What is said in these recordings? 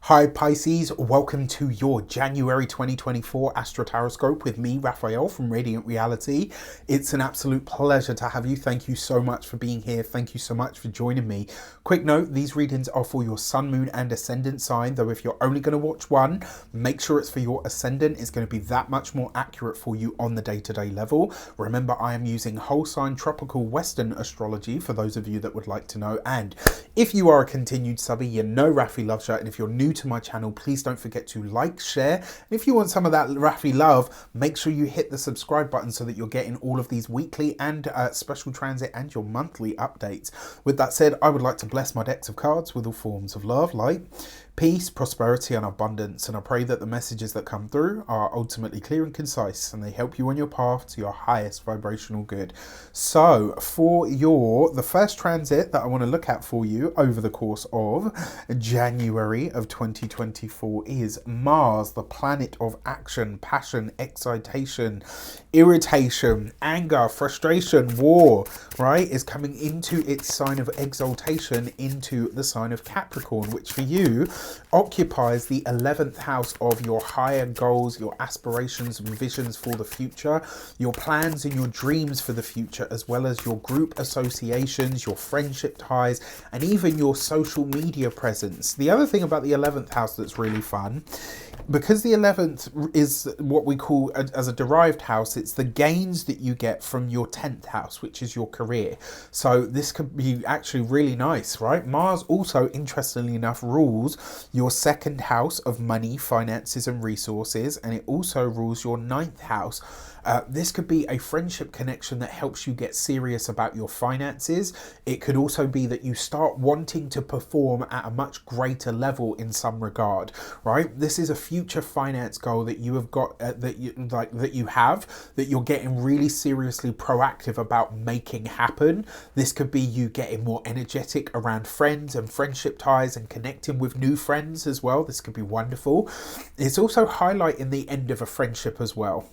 Hi Pisces, welcome to your January 2024 Astro-Tarotscope with me, Raphael from Reydiant Reality. It's an absolute pleasure to have you. Thank you so much for being here. Thank you so much for joining me. Quick note, these readings are for your sun, moon and ascendant sign, though if you're only going to watch one, make sure it's for your ascendant. It's going to be that much more accurate for you on the day-to-day level. Remember, I am using whole sign tropical Western astrology for those of you that would like to know. And if you are a continued subby, you know Rafi loves you. And if you're new to my channel, please don't forget to like, share, and if you want some of that Rafi love, make sure you hit the subscribe button so that you're getting all of these weekly and special transit and your monthly updates. With that said, I would like to bless my decks of cards with all forms of love, light, peace, prosperity and abundance, and I pray that the messages that come through are ultimately clear and concise and they help you on your path to your highest vibrational good. So for the first transit that I want to look at for you over the course of January of 2024 is Mars, the planet of action, passion, excitation, irritation, anger, frustration, war, right, is coming into its sign of exaltation into the sign of Capricorn, which for you occupies the 11th house of your higher goals, your aspirations and visions for the future, your plans and your dreams for the future, as well as your group associations, your friendship ties, and even your social media presence. The other thing about the 11th house that's really fun, because the 11th is what we call as a derived house, it's the gains that you get from your 10th house, which is your career. So this could be actually really nice, right? Mars also, interestingly enough, rules your 2nd house of money, finances and resources, and it also rules your 9th house. This could be a friendship connection that helps you get serious about your finances. It could also be that you start wanting to perform at a much greater level in some regard, right? This is a future finance goal that you have got, that you're getting really seriously proactive about making happen. This could be you getting more energetic around friends and friendship ties and connecting with new friends as well. This could be wonderful. It's also highlighting the end of a friendship as well.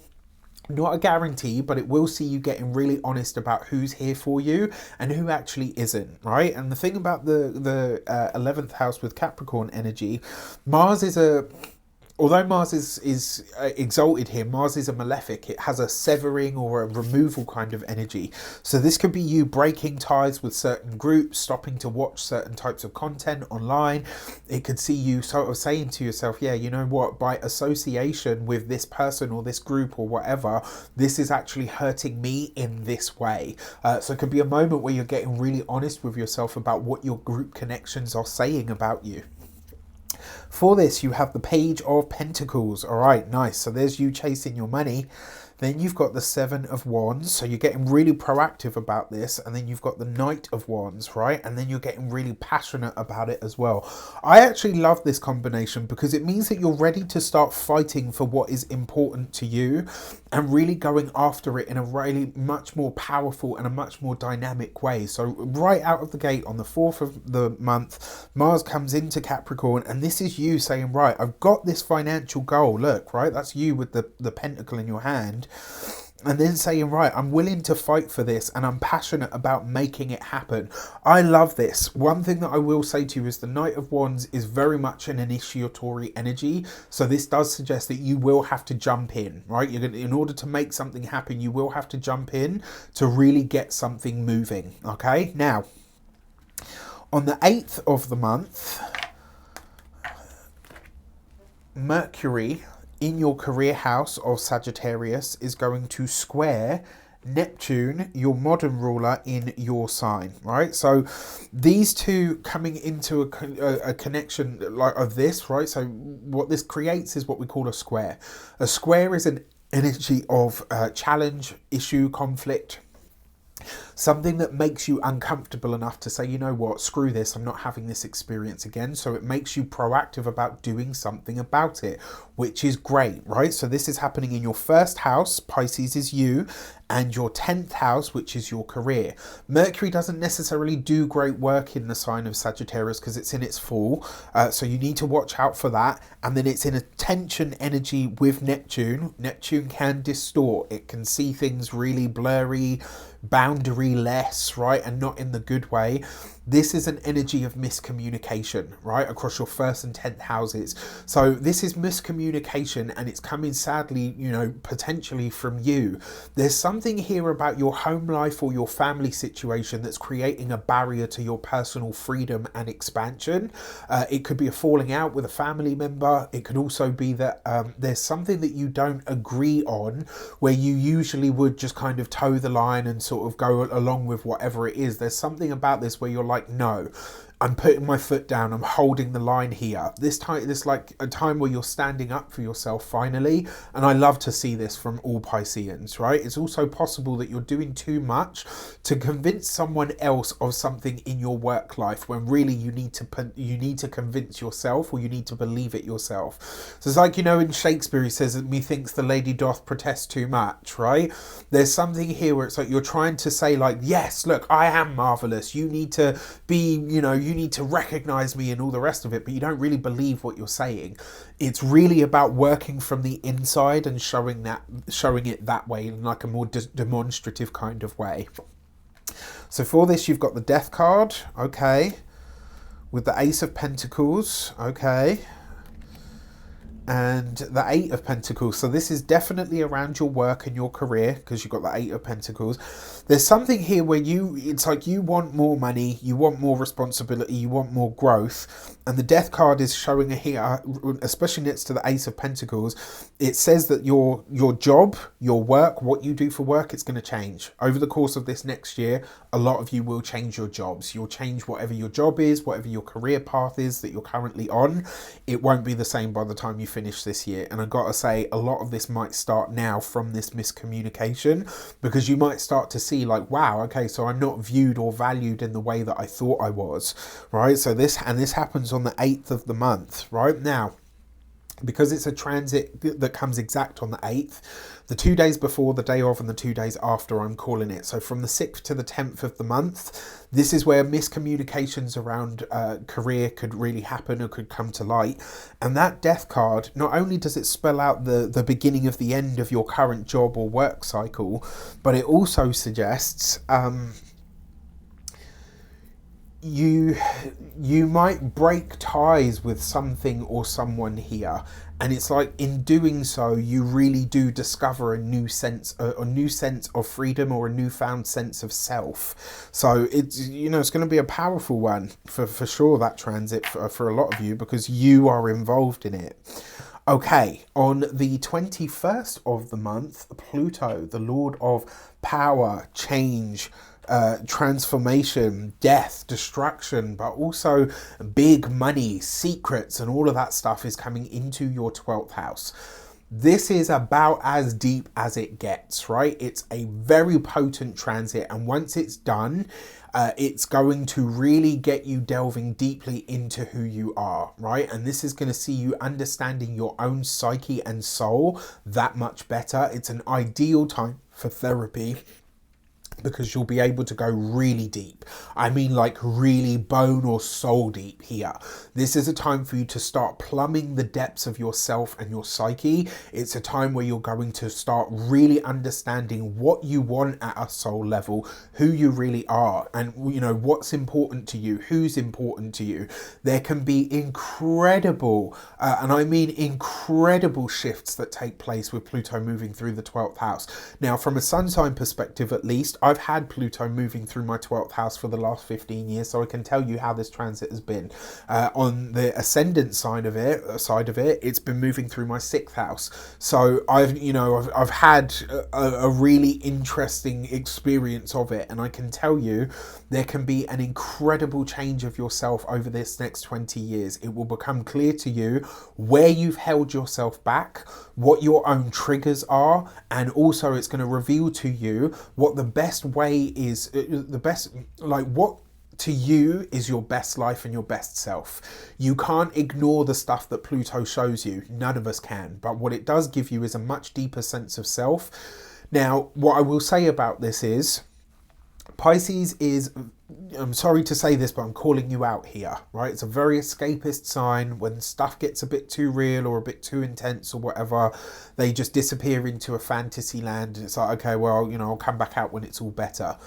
Not a guarantee, but it will see you getting really honest about who's here for you and who actually isn't, right? And the thing about the 11th house with Capricorn energy, Mars is although Mars is exalted here, Mars is a malefic. It has a severing or a removal kind of energy. So this could be you breaking ties with certain groups, stopping to watch certain types of content online. It could see you sort of saying to yourself, yeah, you know what, by association with this person or this group or whatever, this is actually hurting me in this way. So it could be a moment where you're getting really honest with yourself about what your group connections are saying about you. For this, you have the Page of Pentacles. All right, nice. So there's you chasing your money. Then you've got the 7 of Wands, so you're getting really proactive about this. And then you've got the Knight of Wands, right? And then you're getting really passionate about it as well. I actually love this combination because it means that you're ready to start fighting for what is important to you and really going after it in a really much more powerful and a much more dynamic way. So right out of the gate on the 4th of the month, Mars comes into Capricorn, and this is you saying, right, I've got this financial goal. Look, right, that's you with the pentacle in your hand. And then saying, right, I'm willing to fight for this and I'm passionate about making it happen. I love this. One thing that I will say to you is the Knight of Wands is very much an initiatory energy. So this does suggest that you will have to jump in, right? You're going to, in order to make something happen, you will have to jump in to really get something moving. Okay, now on the 8th of the month, Mercury in your career house of Sagittarius is going to square Neptune, your modern ruler, in your sign, right? So these two coming into a connection like of this, right? So what this creates is what we call a square. A square is an energy of challenge, issue, conflict. Something that makes you uncomfortable enough to say, you know what, screw this, I'm not having this experience again. So it makes you proactive about doing something about it, which is great, right? So this is happening in your 1st house, Pisces is you, and your 10th house, which is your career. Mercury doesn't necessarily do great work in the sign of Sagittarius because it's in its full. So you need to watch out for that. And then it's in a tension energy with Neptune. Neptune can distort. It can see things really blurry, boundary less, right? And not in the good way. this is an energy of miscommunication, right, across your 1st and 10th houses. So this is miscommunication, and it's coming sadly, you know, potentially from you. There's something here about your home life or your family situation that's creating a barrier to your personal freedom and expansion. It could be a falling out with a family member. It could also be that there's something that you don't agree on, where you usually would just kind of toe the line and sort of go along with whatever it is. There's something about this where you're like, no, I'm putting my foot down, I'm holding the line here. This like a time where you're standing up for yourself finally, and I love to see this from all Pisceans, right? It's also possible that you're doing too much to convince someone else of something in your work life, when really you need to convince yourself, or you need to believe it yourself. So it's like, you know, in Shakespeare he says that methinks the lady doth protest too much, right? There's something here where it's like you're trying to say like, yes, look, I am marvelous, you need to be, you know, you need to recognize me and all the rest of it, but you don't really believe what you're saying. It's really about working from the inside and showing it that way, in like a more demonstrative kind of way. So for this, you've got the Death card, okay, with the Ace of Pentacles, okay, and the Eight of Pentacles. So this is definitely around your work and your career, because you've got the Eight of Pentacles. There's something here where it's like you want more money, you want more responsibility, you want more growth. And the Death card is showing here, especially next to the Ace of Pentacles, it says that your job, your work, what you do for work, it's going to change. Over the course of this next year, a lot of you will change your jobs. You'll change whatever your job is, whatever your career path is that you're currently on. It won't be the same by the time you finish this year. And I've got to say, a lot of this might start now from this miscommunication, because you might start to see like, wow, okay, so I'm not viewed or valued in the way that I thought I was, right? So this happens on the 8th of the month, right? Now, because it's a transit that comes exact on the 8th, the 2 days before, the day of, and the 2 days after, I'm calling it. So from the 6th to the 10th of the month, this is where miscommunications around career could really happen or could come to light. And that Death card, not only does it spell out the beginning of the end of your current job or work cycle, but it also suggests you might break ties with something or someone here, and it's like in doing so you really do discover a new sense of freedom, or a newfound sense of self. So it's, you know, it's going to be a powerful one for sure, that transit for a lot of you, because you are involved in it. Okay, on the 21st of the month, Pluto, the Lord of power, change, transformation, death, destruction, but also big money, secrets, and all of that stuff is coming into your 12th house. This is about as deep as it gets, right? It's a very potent transit, and once it's done, it's going to really get you delving deeply into who you are, right? And this is going to see you understanding your own psyche and soul that much better. It's an ideal time for therapy, because you'll be able to go really deep. I mean, like really bone or soul deep here. This is a time for you to start plumbing the depths of yourself and your psyche. It's a time where you're going to start really understanding what you want at a soul level, who you really are, and you know what's important to you, who's important to you. There can be incredible, and I mean incredible shifts that take place with Pluto moving through the 12th house. Now, from a sun sign perspective, at least, I've had Pluto moving through my 12th house for the last 15 years, so I can tell you how this transit has been. On the ascendant side of it, it's been moving through my 6th house. So I've had a really interesting experience of it, and I can tell you there can be an incredible change of yourself over this next 20 years. It will become clear to you where you've held yourself back, what your own triggers are, and also it's going to reveal to you what the best way is, what to you is your best life and your best self. You can't ignore the stuff that Pluto shows you. None of us can. But what it does give you is a much deeper sense of self. Now, what I will say about this is, Pisces is, I'm sorry to say this, but I'm calling you out here, right? It's a very escapist sign. When stuff gets a bit too real or a bit too intense or whatever, they just disappear into a fantasy land. It's like, okay, well, I'll come back out when it's all better.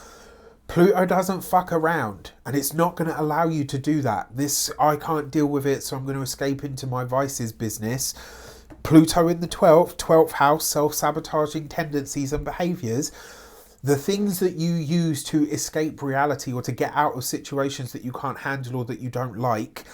Pluto doesn't fuck around, and it's not going to allow you to do that. This, I can't deal with it, so I'm going to escape into my vices business. Pluto in the 12th house, self-sabotaging tendencies and behaviours. The things that you use to escape reality or to get out of situations that you can't handle or that you don't like,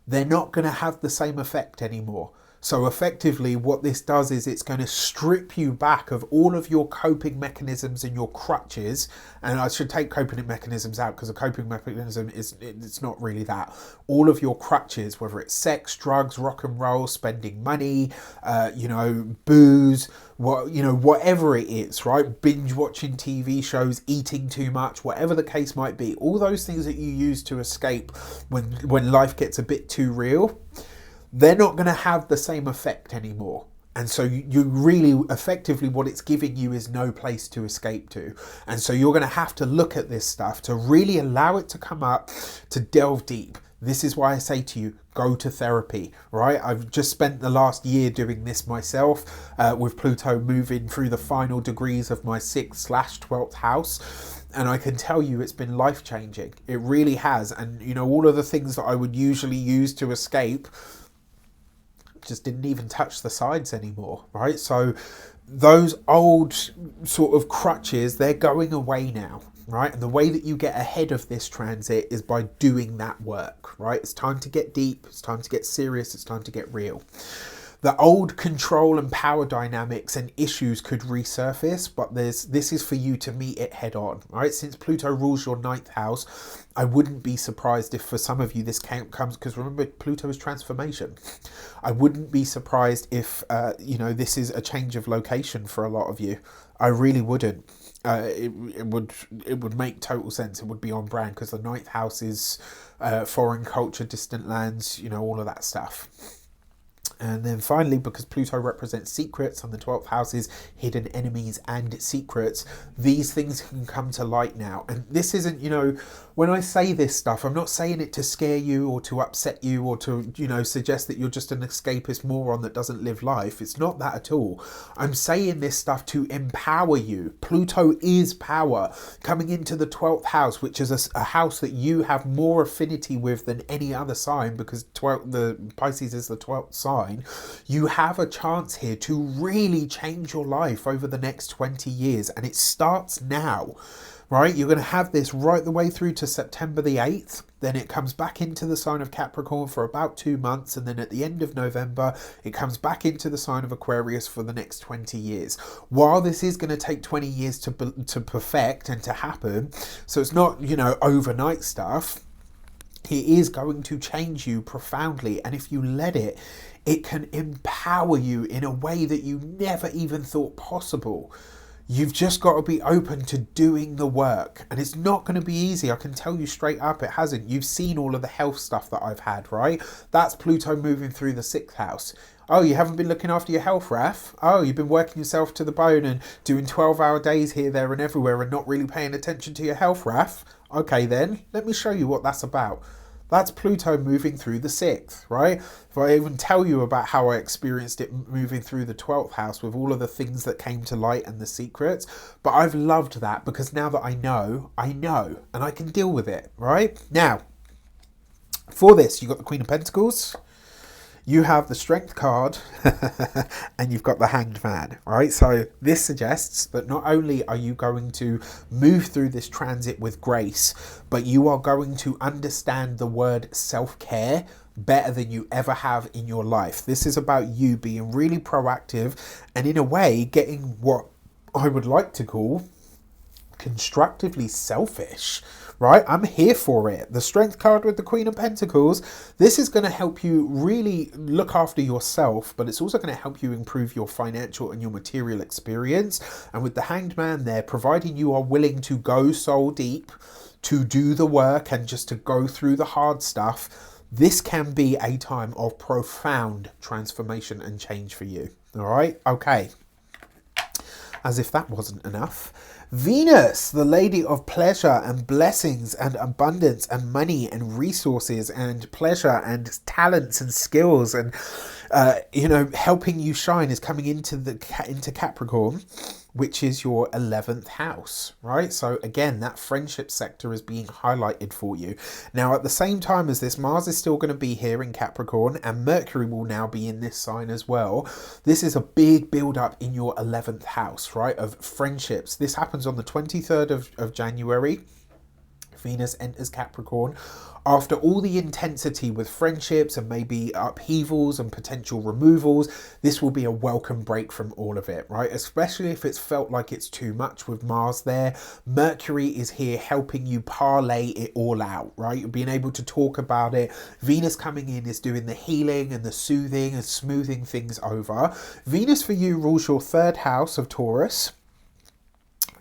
they're not going to have the same effect anymore. So effectively what this does is it's going to strip you back of all of your coping mechanisms and your crutches. And I should take coping mechanisms out because a coping mechanism it's not really that. All of your crutches, whether it's sex, drugs, rock and roll, spending money, booze, whatever it is, right? Binge watching TV shows, eating too much, whatever the case might be. All those things that you use to escape when life gets a bit too real, they're not going to have the same effect anymore. And so you really, effectively, what it's giving you is no place to escape to. And so you're going to have to look at this stuff to really allow it to come up, to delve deep. This is why I say to you, go to therapy, right? I've just spent the last year doing this myself, with Pluto moving through the final degrees of my 6/12th house. And I can tell you it's been life-changing. It really has. And, all of the things that I would usually use to escape just didn't even touch the sides anymore, right? So those old sort of crutches, they're going away now, right? And the way that you get ahead of this transit is by doing that work, right? It's time to get deep, it's time to get serious, it's time to get real. The old control and power dynamics and issues could resurface, but this is for you to meet it head on, right? Since Pluto rules your 9th house, I wouldn't be surprised if for some of you this comes, because remember, Pluto is transformation. I wouldn't be surprised if, this is a change of location for a lot of you. I really wouldn't. It would make total sense. It would be on brand because the 9th house is foreign culture, distant lands, all of that stuff. And then finally, because Pluto represents secrets and the 12th house is hidden enemies and secrets, these things can come to light now. And this isn't, when I say this stuff, I'm not saying it to scare you or to upset you or to, suggest that you're just an escapist moron that doesn't live life. It's not that at all. I'm saying this stuff to empower you. Pluto is power coming into the 12th house, which is a house that you have more affinity with than any other sign, because the Pisces is the 12th sign. You have a chance here to really change your life over the next 20 years, and it starts now, right? You're going to have this right the way through to September the 8th. Then it comes back into the sign of Capricorn for about 2 months, and then at the end of November it comes back into the sign of Aquarius for the next 20 years. While this is going to take 20 years to perfect and to happen, so it's not overnight stuff, it is going to change you profoundly, and if you let it, it can empower you in a way that you never even thought possible. You've just got to be open to doing the work, and it's not going to be easy. I can tell you straight up, it hasn't. You've seen all of the health stuff that I've had, right? That's Pluto moving through the 6th house. Oh, you haven't been looking after your health, Raf? Oh, you've been working yourself to the bone and doing 12-hour days here, there and everywhere and not really paying attention to your health, Raf? Okay then, let me show you what that's about. That's Pluto moving through the 6th, right? If I even tell you about how I experienced it moving through the 12th house with all of the things that came to light and the secrets, but I've loved that because now that I know, and I can deal with it, right? Now, for this, you've got the Queen of Pentacles, you have the Strength card, and you've got the Hanged Man, right? So this suggests that not only are you going to move through this transit with grace, but you are going to understand the word self-care better than you ever have in your life. This is about you being really proactive and in a way getting what I would like to call constructively selfish, right? I'm here for it. The Strength card with the Queen of Pentacles, this is going to help you really look after yourself, but it's also going to help you improve your financial and your material experience. And with the Hanged Man there, providing you are willing to go soul deep, to do the work and just to go through the hard stuff, this can be a time of profound transformation and change for you. All right? Okay. As if that wasn't enough, Venus, the lady of pleasure and blessings and abundance and money and resources and pleasure and talents and skills and helping you shine, is coming into Capricorn. which is your 11th house, right? So again, that friendship sector is being highlighted for you. Now, at the same time as this, Mars is still going to be here in Capricorn, and Mercury will now be in this sign as well. This is a big build up in your 11th house, right, of friendships. This happens on the 23rd of January. Venus enters Capricorn. After all the intensity with friendships and maybe upheavals and potential removals, this will be a welcome break from all of it, right? Especially if it's felt like it's too much with Mars there. Mercury is here helping you parlay it all out, right? You're being able to talk about it. Venus coming in is doing the healing and the soothing and smoothing things over. Venus for you rules your 3rd house of Taurus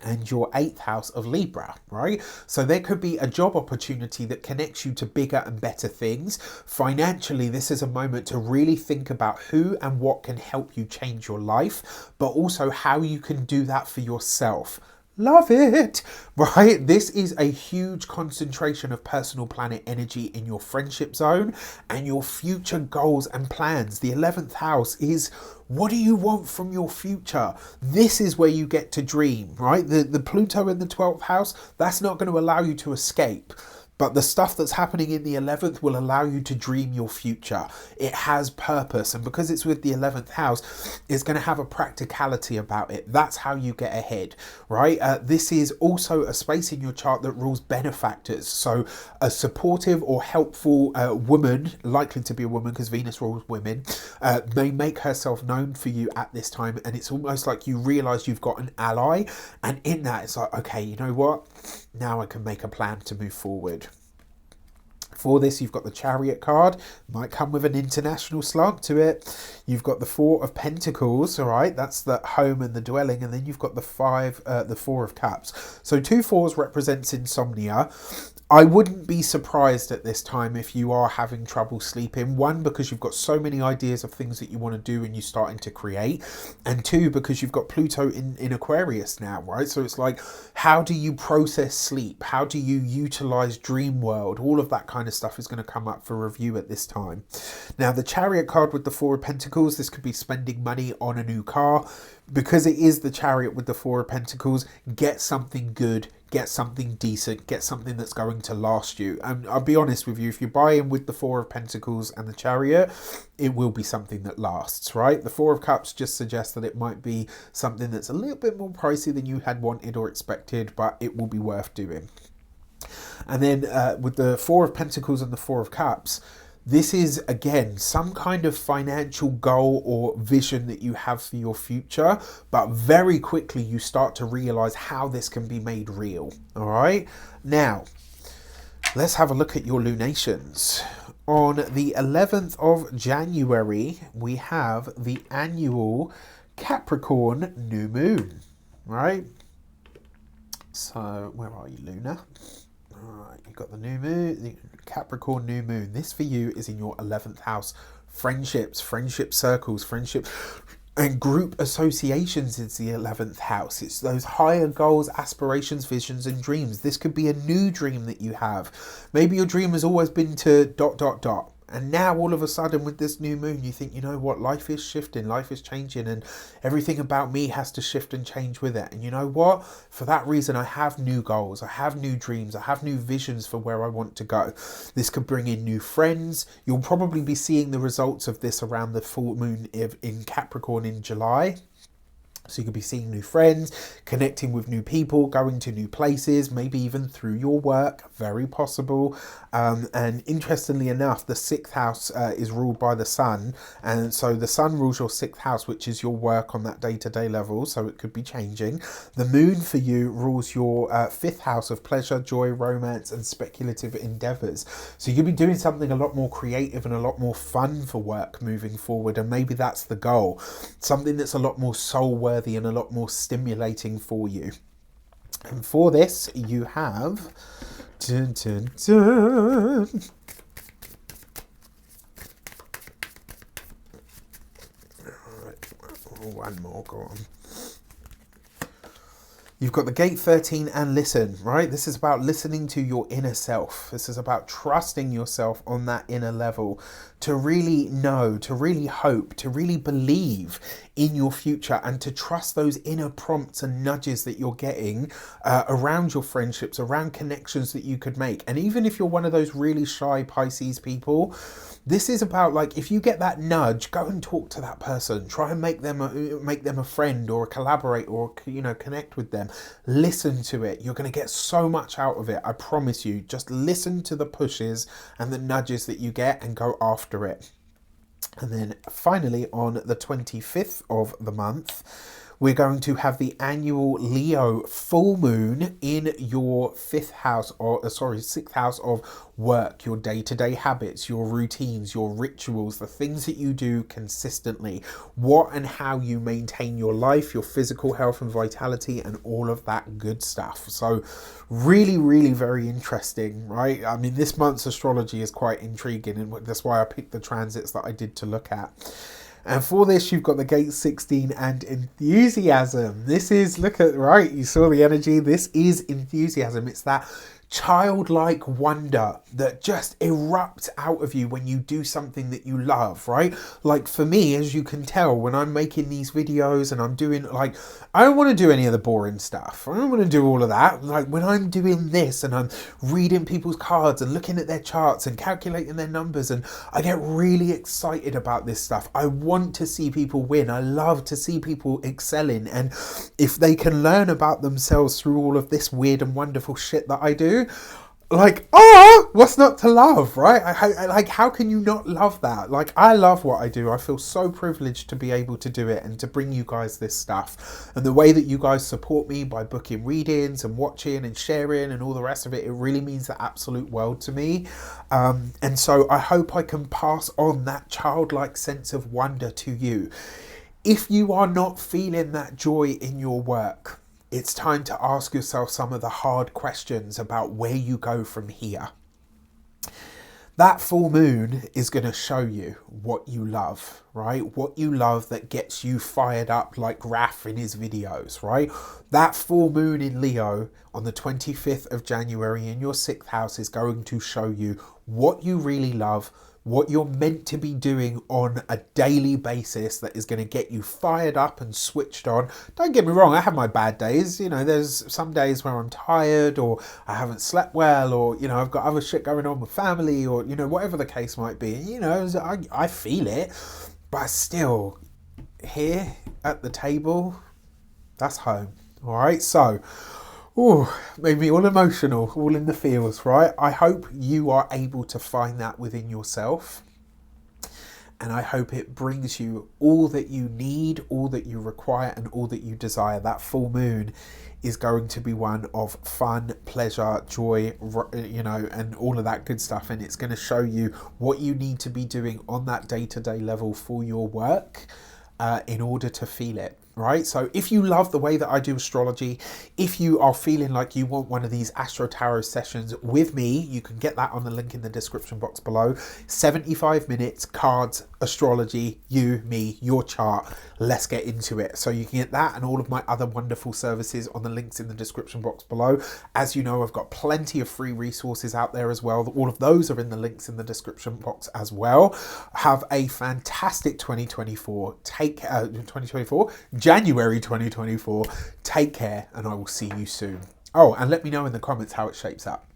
and your 8th house of Libra, right? So there could be a job opportunity that connects you to bigger and better things. Financially, this is a moment to really think about who and what can help you change your life, but also how you can do that for yourself. Love it, right? This is a huge concentration of personal planet energy in your friendship zone and your future goals and plans. The 11th house is, what do you want from your future? This is where you get to dream, right? The Pluto in the 12th house, that's not going to allow you to escape. But the stuff that's happening in the 11th will allow you to dream your future. It has purpose. And because it's with the 11th house, it's going to have a practicality about it. That's how you get ahead, right? This is also a space in your chart that rules benefactors. So a supportive or helpful woman, likely to be a woman because Venus rules women, may make herself known for you at this time. And it's almost like you realize you've got an ally. And in that, it's like, okay, you know what? Now I can make a plan to move forward. For this, you've got the Chariot card, might come with an international slant to it. You've got the 4 of Pentacles, all right, that's the home and the dwelling, and then you've got the 4 of Cups. So 2 4s represents insomnia. I wouldn't be surprised at this time if you are having trouble sleeping. 1, because you've got so many ideas of things that you want to do and you're starting to create. And 2, because you've got Pluto in Aquarius now, right? So it's like, how do you process sleep? How do you utilize dream world? All of that kind of stuff is going to come up for review at this time. Now, the Chariot card with the 4 of Pentacles, this could be spending money on a new car. Because it is the Chariot with the 4 of Pentacles, get something good. Get something decent, get something that's going to last you. And I'll be honest with you, if you buy in with the 4 of Pentacles and the Chariot, it will be something that lasts, right? The 4 of Cups just suggests that it might be something that's a little bit more pricey than you had wanted or expected, but it will be worth doing. And then with the 4 of Pentacles and the 4 of Cups, this is, again, some kind of financial goal or vision that you have for your future, but very quickly you start to realize how this can be made real, all right? Now, let's have a look at your lunations. On the 11th of January, we have the annual Capricorn new moon, right? So, where are you, Luna? All right, you've got the new moon, the Capricorn new moon. This for you is in your 11th house. Friendships, friendship circles, friendship and group associations is the 11th house. It's those higher goals, aspirations, visions and dreams. This could be a new dream that you have. Maybe your dream has always been to ... And now all of a sudden with this new moon, you think, you know what, life is shifting, life is changing, and everything about me has to shift and change with it. And you know what? For that reason, I have new goals, I have new dreams, I have new visions for where I want to go. This could bring in new friends. You'll probably be seeing the results of this around the full moon in Capricorn in July. So you could be seeing new friends, connecting with new people, going to new places, maybe even through your work, very possible. And interestingly enough, the 6th house is ruled by the sun. And so the sun rules your 6th house, which is your work on that day-to-day level. So it could be changing. The moon for you rules your 5th house of pleasure, joy, romance, and speculative endeavors. So you could be doing something a lot more creative and a lot more fun for work moving forward. And maybe that's the goal. Something that's a lot more soul-worthy and a lot more stimulating for you. And for this, you have... Dun, dun, dun. All right, one more, go on. You've got the gate 13 and listen, right? This is about listening to your inner self. This is about trusting yourself on that inner level to really know, to really hope, to really believe in your future, and to trust those inner prompts and nudges that you're getting around your friendships, around connections that you could make. And even if you're one of those really shy Pisces people, this is about, like, if you get that nudge, go and talk to that person. Try and make them a friend or a collaborate, or, you know, connect with them. Listen to it. You're going to get so much out of it. I promise you. Just listen to the pushes and the nudges that you get and go after it. And then finally, on the 25th of the month, we're going to have the annual Leo full moon in your sixth house of work, your day-to-day habits, your routines, your rituals, the things that you do consistently, what and how you maintain your life, your physical health and vitality, and all of that good stuff. So really, really very interesting, right? I mean, this month's astrology is quite intriguing, and that's why I picked the transits that I did to look at. And for this, you've got the gate 16 and enthusiasm. This is, look at, right, you saw the energy. This is enthusiasm. It's that childlike wonder that just erupts out of you when you do something that you love, right? Like for me, as you can tell, when I'm making these videos and I'm doing, like, I don't want to do any of the boring stuff. I don't want to do all of that. Like when I'm doing this and I'm reading people's cards and looking at their charts and calculating their numbers, and I get really excited about this stuff. I want to see people win. I love to see people excelling. And if they can learn about themselves through all of this weird and wonderful shit that I do, like, oh, what's not to love, right? Like, how can you not love that? Like, I love what I do. I feel so privileged to be able to do it and to bring you guys this stuff. And the way that you guys support me by booking readings and watching and sharing and all the rest of it, it really means the absolute world to me. And so I hope I can pass on that childlike sense of wonder to you. If you are not feeling that joy in your work, it's time to ask yourself some of the hard questions about where you go from here. That full moon is going to show you what you love, right? What you love that gets you fired up like Raph in his videos, right? That full moon in Leo on the 25th of January in your 6th house is going to show you what you really love, what you're meant to be doing on a daily basis that is going to get you fired up and switched on. Don't get me wrong, I have my bad days. You know, there's some days where I'm tired, or I haven't slept well, or, you know, I've got other shit going on with family, or, you know, whatever the case might be. You know, I feel it, but still, here at the table, that's home. All right, so, ooh, made me all emotional, all in the feels, right? I hope you are able to find that within yourself. And I hope it brings you all that you need, all that you require, and all that you desire. That full moon is going to be one of fun, pleasure, joy, you know, and all of that good stuff. And it's going to show you what you need to be doing on that day-to-day level for your work in order to feel it. Right, so if you love the way that I do astrology, if you are feeling like you want one of these Astro Tarot sessions with me, you can get that on the link in the description box below. 75 minutes, cards, astrology, you, me, your chart. Let's get into it. So you can get that and all of my other wonderful services on the links in the description box below. As you know, I've got plenty of free resources out there as well. All of those are in the links in the description box as well. Have a fantastic 2024. January 2024. Take care, and I will see you soon. Oh, and let me know in the comments how it shapes up.